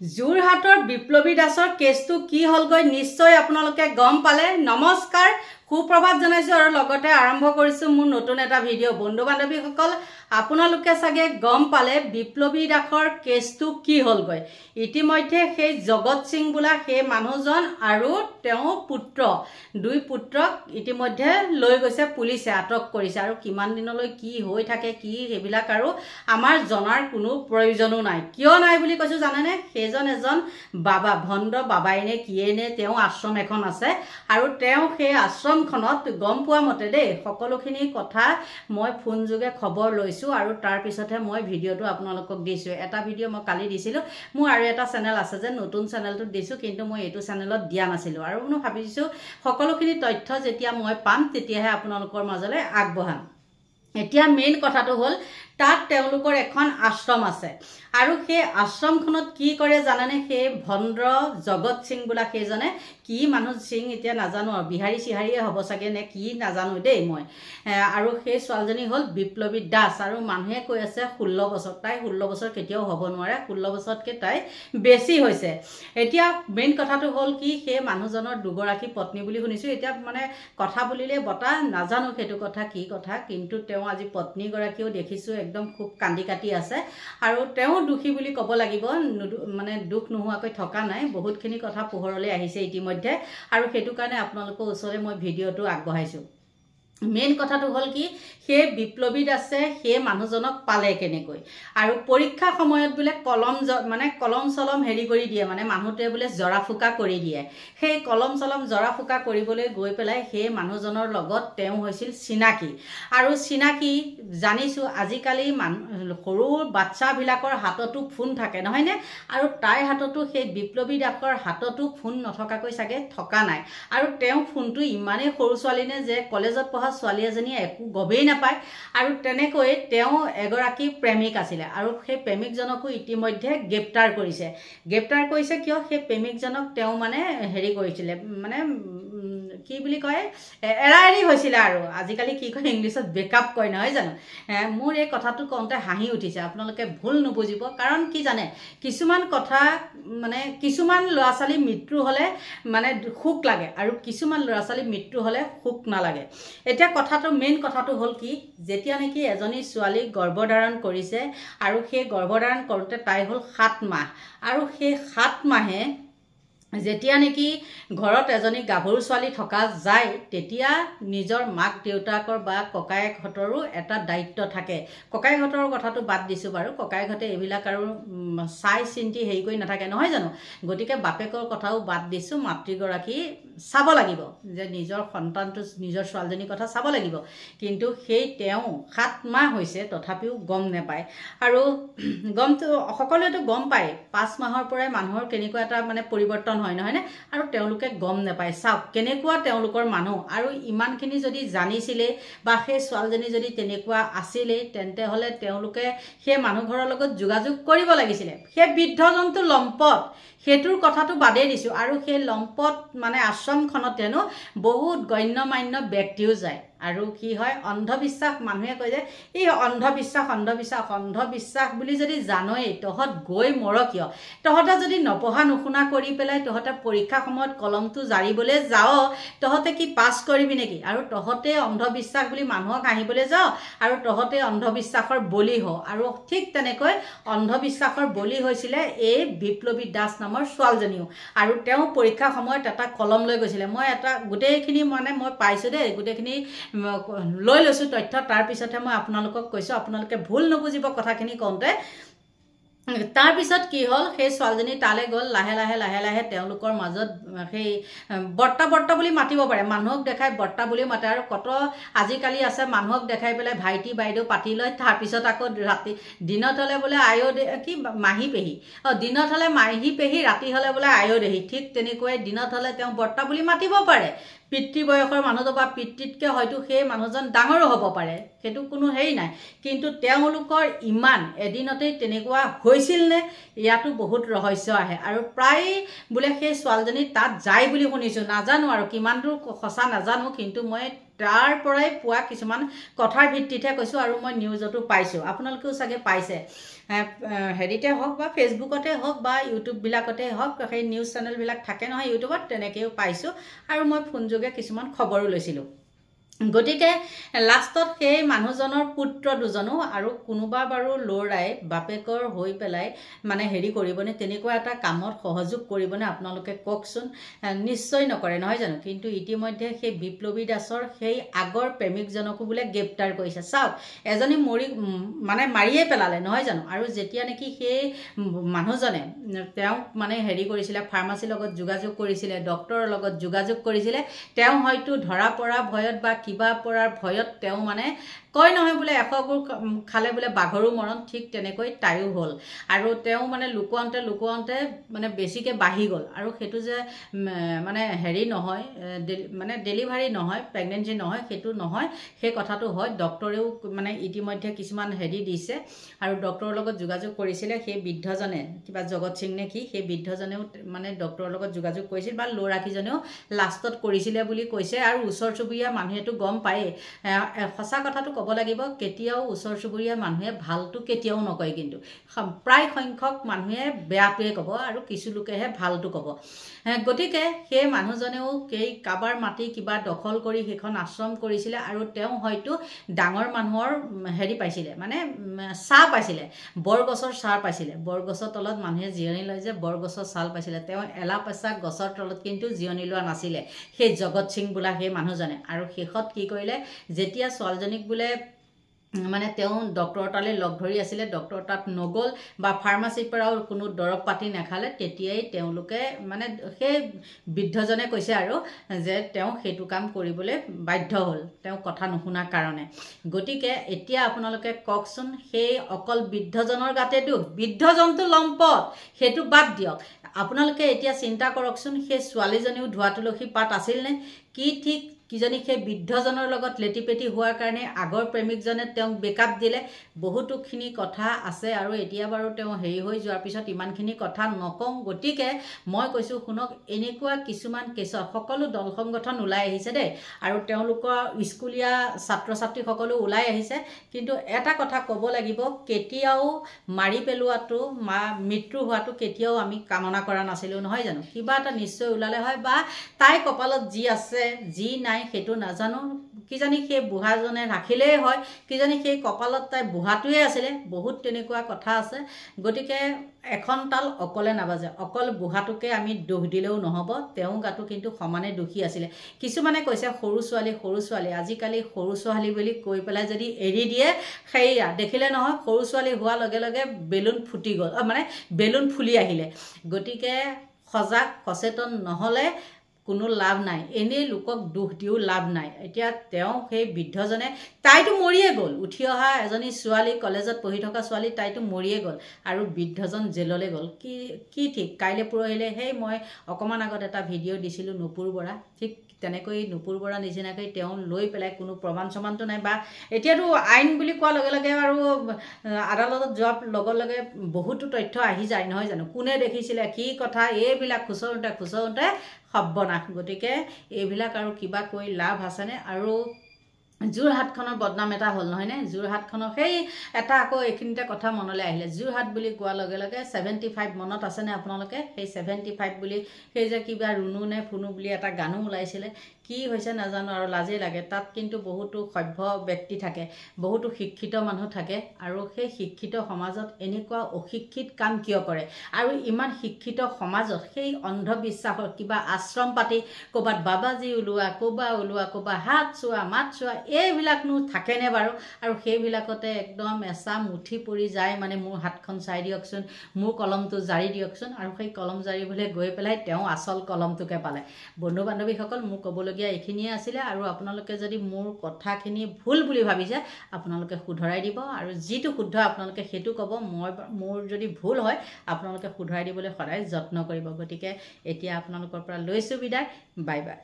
যোৰহাটৰ বিপ্লৱী দাসৰ কেছটো কি হলগৈ নিশ্চয় আপোনালোকে গম পালে। নমস্কাৰ, সুপ্ৰভাত জনাইছো আৰু লগতে আৰম্ভ কৰিছো মোৰ নতুন এটা ভিডিঅ। বন্ধু বান্ধৱীসকল, আপোনালোকে চাগে গম পালে বিপ্লৱী দাসৰ কেছটো কি হলগৈ। ইতিমধ্যে সেই জগত সিং বোলা সেই মানুহজন আৰু তেওঁৰ পুত্ৰ, দুই পুত্ৰক ইতিমধ্যে লৈ গৈছে পুলিচে, আটক কৰিছে। আৰু কিমান দিনলৈ কি হৈ থাকে কি সেইবিলাক আৰু আমাৰ জনাৰ কোনো প্ৰয়োজনো নাই। কিয় নাই বুলি কৈছো জানেনে? সেইজন এজন বাবা, ভণ্ড বাবাই নে কিয়ে নে, তেওঁ আশ্ৰম এখন আছে আৰু তেওঁ সেই আশ্ৰমখনত গম পোৱা মতে দেই সকলোখিনি কথা মই ফোন যোগে খবৰ লৈছো আৰু তাৰ পিছতহে মই ভিডিঅ'টো আপোনালোকক দিছো। এটা ভিডিঅ' মই কালি দিছিলো, মোৰ আৰু এটা চেনেল আছে যে নতুন চেনেলটোত দিছো, কিন্তু মই এইটো চেনেলত দিয়া নাছিলো আৰু মই ভাবিছো সকলোখিনি তথ্য যেতিয়া মই পাম তেতিয়াহে আপোনালোকৰ মাজলৈ আগবঢ়াম। এতিয়া মেইন কথাটো হ'ল তাত তেওঁলোকৰ এখন আশ্ৰম আছে আৰু সেই আশ্ৰমখনত কি কৰে জানেনে? সেই ভদ্ৰ জগত সিং বোলা সেইজনে, কি মানুহ সিং এতিয়া নাজানো আৰু বিহাৰী চিহাৰীয়ে হ'ব চাগে নে কি নাজানো দেই মই। আৰু সেই ছোৱালীজনী হ'ল বিপ্লৱী দাস আৰু মানুহে কৈ আছে 16 বছৰ। তাই 16 বছৰ কেতিয়াও হ'ব নোৱাৰে, 16 বছৰতকৈ তাই বেছি হৈছে। এতিয়া মেইন কথাটো হ'ল কি, সেই মানুহজনৰ দুগৰাকী পত্নী বুলি শুনিছোঁ। এতিয়া মানে কথা বুলিলে বতা নাজানো সেইটো কথা কি কথা, কিন্তু তেওঁ আজি পত্নীগৰাকীও দেখিছোঁ একদম খুব কান্দি কাটি আছে আৰু তেওঁ দুখী বুলি ক'ব লাগিব, মানে দুখ নোহোৱাকৈ থকা নাই। বহুতখিনি কথা পোহৰলৈ আহিছে ইতিমধ্যে আৰু সেইটো কাৰণে আপোনালোকৰ ওচৰলৈ মই ভিডিঅ'টো আগবঢ়াইছোঁ। মেইন কথাটো হ'ল কি, সেই বিপ্লৱী দাসে সেই মানুহজনক পালে কেনেকৈ আৰু পৰীক্ষা সময়ত বোলে কলম চলম হেৰি কৰি দিয়ে, মানে মানুহটোৱে বোলে জৰা ফুকা কৰি দিয়ে। সেই কলম চলম জৰা ফুকা কৰিবলৈ গৈ পেলাই সেই মানুহজনৰ লগত তেওঁ হৈছিল চিনাকি। আৰু চিনাকি জানিছোঁ আজিকালি সৰু বাচ্চাবিলাকৰ হাততো ফোন থাকে নহয়নে? আৰু তাইৰ হাততো, সেই বিপ্লৱী দাসৰ হাততো ফোন নথকাকৈ চাগে থকা নাই। আৰু তেওঁ ফোনটো ইমানেই সৰু ছোৱালী নে যে কলেজত পঢ়া ছোৱালী এজনীয়ে একো গমেই নাপায়। আৰু তেনেকৈ তেওঁ এগৰাকী প্ৰেমিক আছিলে আৰু সেই প্ৰেমিকজনকো ইতিমধ্যে গ্ৰেপ্তাৰ কৰিছে। গ্ৰেপ্তাৰ কৰিছে কিয়? সেই প্ৰেমিকজনক তেওঁ মানে হেৰি কৰিছিলে, মানে কি বুলি কয়, এৰা এৰি হৈছিলে আৰু আজিকালি কি কয় ইংলিছত ব্ৰেকআপ কয় নহয় জানো? মোৰ এই কথাটো কওঁতে হাঁহি উঠিছে, আপোনালোকে ভুল নুবুজিব। কাৰণ কি জানে, কিছুমান কথা মানে কিছুমান ল'ৰা ছোৱালী মৃত্যু হ'লে মানে সুখ লাগে আৰু কিছুমান ল'ৰা ছোৱালী মৃত্যু হ'লে সুখ নালাগে। এতিয়া কথাটো মেইন কথাটো হ'ল কি, যেতিয়া নেকি এজনী ছোৱালী গৰ্ভধাৰণ কৰিছে আৰু সেই গৰ্ভধাৰণ কৰোঁতে তাই হ'ল 7 মাহ আৰু সেই 7 মাহে যেতিয়া নেকি ঘৰত এজনী গাভৰু ছোৱালী থকা যায়, তেতিয়া নিজৰ মাক দেউতাকৰ বা ককায়েকহঁতৰো এটা দায়িত্ব থাকে। ককায়েকহঁতৰ কথাটো বাদ দিছোঁ বাৰু, ককায়েকহঁতে এইবিলাক আৰু চাই চিন্তি হেৰি কৰি নাথাকে নহয় জানো? গতিকে বাপেকৰ কথাও বাদ দিছোঁ, মাতৃগৰাকী চাব লাগিব যে নিজৰ সন্তানটো, নিজৰ ছোৱালীজনীৰ কথা চাব লাগিব। কিন্তু সেই তেওঁ 7 মাহ হৈছে তথাপিও গম নাপায়। আৰু গমটো সকলোৱেতো গম পায়, 5 মাহৰ পৰাই মানুহৰ কেনেকুৱা এটা মানে পৰিৱৰ্তন হয় নহয়নে? আৰু তেওঁলোকে গম নাপায়। চাওক কেনেকুৱা তেওঁলোকৰ মানুহ। আৰু ইমানখিনি যদি জানিছিলে বা সেই ছোৱালীজনী যদি তেনেকুৱা আছিলেই, তেন্তে হ'লে তেওঁলোকে সেই মানুহ ঘৰৰ লগত যোগাযোগ কৰিব লাগিছিলে। সেই বৃদ্ধজনটো লম্পট, সেইটোৰ কথাটো বাদেই দিছোঁ। আৰু সেই লম্পট মানে আশ্ৰমখনত হেনো বহুত গণ্যমান্য ব্যক্তিও যায়। আৰু কি হয়, অন্ধবিশ্বাস, মানুহে কয় যে এই অন্ধবিশ্বাস বুলি যদি জানয়েই, তহঁত গৈ মৰ কিয়? তহঁতে যদি নপঢ়া নুশুনা কৰি পেলাই তহঁতে পৰীক্ষা সময়ত কলমটো জাৰিবলৈ যাওঁ, তহঁতে কি পাছ কৰিবি নেকি? আৰু তহঁতে অন্ধবিশ্বাস বুলি মানুহক আহিবলৈ যাওঁ আৰু তহঁতে অন্ধবিশ্বাসৰ বলি হ। আৰু ঠিক তেনেকৈ অন্ধবিশ্বাসৰ বলি হৈছিলে এই বিপ্লৱী দাস নামৰ ছোৱালীজনীও। আৰু তেওঁ পৰীক্ষা সময়ত এটা কলম লৈ গৈছিলে। মই এটা গোটেইখিনি মানে মই পাইছোঁ দেই, গোটেইখিনি লৈ লৈছোঁ তথ্য, তাৰপিছতহে মই আপোনালোকক কৈছোঁ, আপোনালোকে ভুল নুবুজিব কথাখিনি কওঁতে। তাৰপিছত কি হ'ল, সেই ছোৱালীজনী তালৈ গ'ল। লাহে লাহে তেওঁলোকৰ মাজত সেই বৰ্তা বুলি মাতিব পাৰে, মানুহক দেখাই বৰ্তা বুলি মাতে। আৰু কত আজিকালি আছে, মানুহক দেখাই পেলাই ভাইটি বাইদেউ পাতি লয়, তাৰপিছত আকৌ ৰাতি দিনত হ'লে বোলে কি মাহী পেহী, দিনত হ'লে মাহী পেহী, ৰাতি হ'লে বোলে আয়দেহী। ঠিক তেনেকৈ দিনত হ'লে তেওঁ বৰ্তা বুলি মাতিব পাৰে। পিতৃ বয়সৰ মানুহটো বা পিতৃতকৈ হয়তো সেই মানুহজন ডাঙৰো হ'ব পাৰে, সেইটো কোনো হেৰি নাই। কিন্তু তেওঁলোকৰ ইমান এদিনতেই তেনেকুৱা হৈছিল নে, ইয়াতো বহুত ৰহস্য আহে। আৰু প্ৰায় বোলে সেই ছোৱালীজনী তাত যায় বুলি শুনিছোঁ, নাজানো আৰু কিমান দূৰ সঁচা নাজানো, কিন্তু মই তাৰ পৰাই পোৱা কিছুমান কথাৰ ভিত্তিতহে কৈছোঁ আৰু মই নিউজতো পাইছোঁ, আপোনালোকেও চাগে পাইছে। হেৰিতে হওক বা ফেচবুকতে হওক বা ইউটিউববিলাকতে হওক সেই নিউজ চেনেলবিলাক থাকে নহয় ইউটিউবত তেনেকৈও পাইছোঁ আৰু মই ফোনযোগে কিছুমান খবৰো লৈছিলোঁ গতিকে লাষ্টত সেই মানুহজনৰ পুত্ৰ দুজনো আৰু কোনোবা বাৰু ল'ৰাই বাপেকৰ হৈ পেলাই মানে হেৰি কৰিবনে তেনেকুৱা এটা কামত সহযোগ কৰিবনে আপোনালোকে কওকচোন নিশ্চয় নকৰে নহয় জানো কিন্তু ইতিমধ্যে সেই বিপ্লৱী দাসৰ সেই আগৰ প্ৰেমিকজনকো বোলে গ্ৰেপ্তাৰ কৰিছে চাওক এজনী মানে মাৰিয়ে পেলালে নহয় জানো আৰু যেতিয়া নেকি সেই মানুহজনে তেওঁক মানে হেৰি কৰিছিলে ফাৰ্মাচীৰ লগত যোগাযোগ কৰিছিলে ডক্টৰৰ লগত যোগাযোগ কৰিছিলে তেওঁ হয়তো ধৰা পৰা ভয়ত বা কিবা পৰাৰ ভয়ত তেওঁ মানে কয় নহয় বোলে 100 গুৰ খালে বোলে বাঘৰো মৰণ ঠিক তেনেকৈ তাইও হ'ল আৰু তেওঁ মানে লুকুৱাওঁতে মানে বেছিকৈ বাঢ়ি গ'ল আৰু সেইটো যে মানে হেৰি নহয় মানে ডেলিভাৰী নহয় প্ৰেগনেঞ্চি নহয় সেইটো নহয় সেই কথাটো হয় ডক্টৰেও মানে ইতিমধ্যে কিছুমান হেৰি দিছে আৰু ডক্টৰৰ লগত যোগাযোগ কৰিছিলে সেই বৃদ্ধজনে কিবা জগত সিং নে কি সেই বৃদ্ধজনেও মানে ডক্টৰৰ লগত যোগাযোগ কৰিছিল বা ল'ৰাকিজনেও লাষ্টত কৰিছিলে বুলি কৈছে আৰু ওচৰ চুবুৰীয়া মানুহেতো গম পায়েই সঁচা কথাটো ক'ব লাগিব কেতিয়াও ওচৰ চুবুৰীয়া মানুহে ভালটো কেতিয়াও নকয় কিন্তু প্ৰায় সংখ্যক মানুহে বেয়াটোৱে ক'ব আৰু কিছু লোকেহে ভালটো ক'ব গতিকে সেই মানুহজনেও সেই কাবাৰ মাটি কিবা দখল কৰি সেইখন আশ্ৰম কৰিছিলে আৰু তেওঁ হয়তো ডাঙৰ মানুহৰ হেৰি পাইছিলে মানে ছাঁ পাইছিলে বৰগছৰ ছাঁ পাইছিলে বৰগছৰ তলত মানুহে জিৰণি লয় যে বৰগছৰ ছাল পাইছিলে তেওঁ এলাপেচা গছৰ তলত কিন্তু জিৰণি লোৱা নাছিলে সেই জগত সিং বোলা সেই মানুহজনে আৰু শেষত কি কৰিলে যেতিয়া ছোৱালীজনীক বোলে মানে তেওঁ ডক্টৰ তালৈ লগ ধৰি আছিলে ডক্টৰ তাত নগ'ল বা ফাৰ্মাচীৰ পৰাও কোনো দৰৱ পাতি নাখালে তেতিয়াই তেওঁলোকে মানে সেই বৃদ্ধজনে কৈছে আৰু যে তেওঁ সেইটো কাম কৰিবলৈ বাধ্য হ'ল তেওঁ কথা নুশুনাৰ কাৰণে গতিকে এতিয়া আপোনালোকে কওকচোন সেই অকল বৃদ্ধজনৰ গাতে দুখ বৃদ্ধজনটো লম্পট সেইটো বাদ দিয়ক আপোনালোকে এতিয়া চিন্তা কৰকচোন সেই ছোৱালীজনীও ধোৱা তুলসী পাত আছিল নে কি ঠিক কিজনী সেই বৃদ্ধজনৰ লগত লেটিপেটি হোৱাৰ কাৰণে আগৰ প্ৰেমিকজনে তেওঁক বেকআপ দিলে বহুতোখিনি কথা আছে আৰু এতিয়া বাৰু তেওঁ হেৰি হৈ যোৱাৰ পিছত ইমানখিনি কথা নকওঁ গতিকে মই কৈছোঁ শুনক এনেকুৱা কিছুমান কেছত সকলো দল সংগঠন ওলাই আহিছে দেই আৰু তেওঁলোকৰ স্কুলীয়া ছাত্ৰ ছাত্ৰীসকলো ওলাই আহিছে কিন্তু এটা কথা ক'ব লাগিব কেতিয়াও মাৰি পেলোৱাটো মৃত্যু হোৱাটো কেতিয়াও আমি কামনা কৰা নাছিলোঁ নহয় জানো কিবা এটা নিশ্চয় ওলালে হয় বা তাই কপালত যি আছে যি নাই সেইটো নাজানো কিজানি সেই বুঢ়াজনে ৰাখিলেই হয় কিজানি সেই কপালত তাই বুঢ়াটোৱে আছিলে বহুত তেনেকুৱা কথা আছে গতিকে এখন তাল অকলে নাবাজে অকল বুঢ়াটোকে আমি দোষ দিলেও নহ'ব তেওঁ গাটো কিন্তু সমানে দোষী আছিলে কিছুমানে কৈছে সৰু ছোৱালী আজিকালি সৰু ছোৱালী বুলি কৈ পেলাই যদি এৰি দিয়ে সেইয়া দেখিলে নহয় সৰু ছোৱালী হোৱাৰ লগে লগে বেলুন ফুটি গ'ল মানে বেলুন ফুলি আহিলে গতিকে সজাগ সচেতন নহ'লে কোনো লাভ নাই এনেই লোকক দুখ দিও লাভ নাই এতিয়া তেওঁ সেই বৃদ্ধজনে তাইতো মৰিয়ে গ'ল উঠি অহা এজনী ছোৱালী কলেজত পঢ়ি থকা ছোৱালী তাইতো মৰিয়ে গ'ল আৰু বৃদ্ধজন জেললৈ গ'ল কি ঠিক কাইলৈ পৰহিলে সেই মই অকণমান আগত এটা ভিডিঅ' দিছিলোঁ নুপুৰ বৰা ঠিক তেনেকৈ নুপুৰ বৰা নিচিনাকৈ তেওঁ লৈ পেলাই কোনো প্ৰমাণ চমানটো নাই বা এতিয়াতো আইন বুলি কোৱাৰ লগে লগে আৰু আদালতত যোৱাৰ লগে লগে বহুতো তথ্য আহি যায় নহয় জানো কোনে দেখিছিলে কি কথা এইবিলাক খুচৰোঁতে সৰ্বনাশ গতিকে এইবিলাক আৰু কিবা কৈ লাভ আছেনে আৰু যোৰহাটখনৰ বদনাম এটা হ'ল নহয়নে যোৰহাটখনৰ সেই এটা আকৌ এইখিনিতে কথা মনলৈ আহিলে যোৰহাট বুলি কোৱাৰ লগে লগে 75 মনত আছেনে আপোনালোকে সেই 75 বুলি সেই যে কিবা ৰুণু নে ফুনু বুলি এটা গানো ওলাইছিলে কি হৈছে নাজানো আৰু লাজেই লাগে তাত কিন্তু বহুতো সভ্য ব্যক্তি থাকে বহুতো শিক্ষিত মানুহ থাকে আৰু সেই শিক্ষিত সমাজত এনেকুৱা অশিক্ষিত কাম কিয় কৰে আৰু ইমান শিক্ষিত সমাজত সেই অন্ধবিশ্বাসৰ কিবা আশ্ৰম পাতি ক'ৰবাত বাবাজী ওলোৱা ক'বা হাত চোৱা মাত চোৱা এইবিলাকনো থাকেনে বাৰু আৰু সেইবিলাকতে একদম এচা মুঠি পৰি যায় মানে মোৰ হাতখন চাই দিয়কচোন মোৰ কলমটো জাৰি দিয়কচোন আৰু সেই কলম জাৰিবলৈ গৈ পেলাই তেওঁ আচল কলমটোকে পালে বন্ধু বান্ধৱীসকল মোক ক'বলৈ এইখিনিয়ে আছিলে আৰু আপোনালোকে যদি মোৰ কথাখিনি ভুল বুলি ভাবিছে আপোনালোকে শুধৰাই দিব আৰু যিটো শুদ্ধ আপোনালোকে সেইটো ক'ব মোৰ যদি ভুল হয় আপোনালোকে শুধৰাই দিবলৈ সদায় যত্ন কৰিব গতিকে এতিয়া আপোনালোকৰ পৰা লৈছোঁ বিদায় বাই বাই